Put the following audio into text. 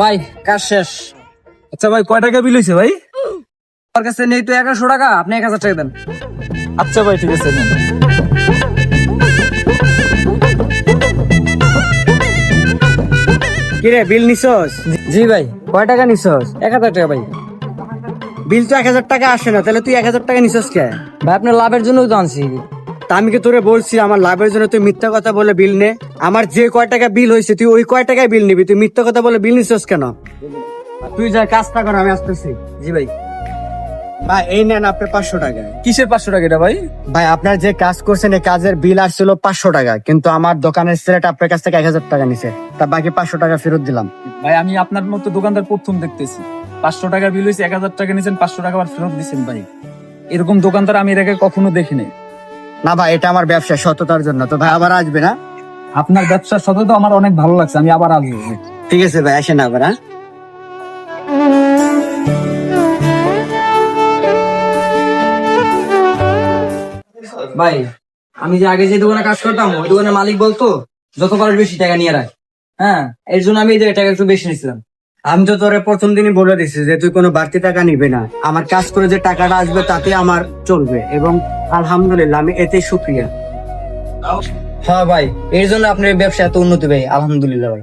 ভাই কাজ শেষ। আচ্ছা ভাই, কয় টাকা বিল হয়েছে ভাই? আমার কাছে নেই তো 1100 টাকা, আপনি 1000 টাকা দেন। আচ্ছা ভাই, ঠিক আছে নেন। কিরে বিল নিছস? জি ভাই, কয় টাকা নিছস? 1000 টাকা ভাই। বিল তো 1000 টাকা আসে না, তাহলে তুই 1000 টাকা নিছস কে? ভাই আপনার লাভের জন্য তো আনছি। তা আমি কি তোরে বলছি আমার লাভের জন্য তুই মিথ্যা কথা বলে বিল নে? আমার যে কয় টাকা বিল হয়েছে তুই ওই কয় টাকায় বিল নিবি, তুই মিথ্যা কথা বলে বিল নিছস কেন? তুই যা কাজটা কর, আমি আসতেছি। জি ভাই। ভাই এই নেন আপনার 500 টাকা। কিসের 500 টাকা এটা ভাই? ভাই আপনার যে কাজ করছেন এই কাজের বিল আসছিল 500 টাকা, কিন্তু আমার দোকানের ছেলেটা আপনার কাছ থেকে 1000 টাকা নিছে, তা বাকি 500 টাকা ফেরত দিলাম। ভাই আমি আপনার মতো দোকানদার প্রথম দেখতেছি। 500 টাকা বিল হয়েছে, 1000 টাকা নিয়েছেন, 500 টাকা আবার ফেরত দিচ্ছেন ভাই। এরকম দোকানদার আমি এর আগে কখনো দেখিনি। না ভাই, এটা আমার ব্যবসা সততার জন্য, তো ভাই আবার আসবে না? আপনার ব্যবসার সাথে তো আমার অনেক ভালো লাগছে, আমি আবার আসবো। ঠিক আছে ভাই, আসেন আবার। হ্যাঁ ভাই আমি যে আগে যে দোকানে কাজ করতাম ওই দোকানের মালিক বলতো যত পারো বেশি টাকা নিয়ে রাখ। হ্যাঁ, এর জন্য আমি এই জায়গায় টাকা একটু বেশি নিছিলাম। আমি তো তোরে প্রথম দিনই বলে দিচ্ছি যে তুই কোনো বাড়তি টাকা নিবে না, আমার কাজ করে যে টাকাটা আসবে তাতে আমার চলবে, এবং আলহামদুলিল্লাহ আমি এতে সুক্রিয়া। হ্যাঁ ভাই, এর জন্য আপনার ব্যবসা এত উন্নতি ভাই, আলহামদুলিল্লাহ ভাই।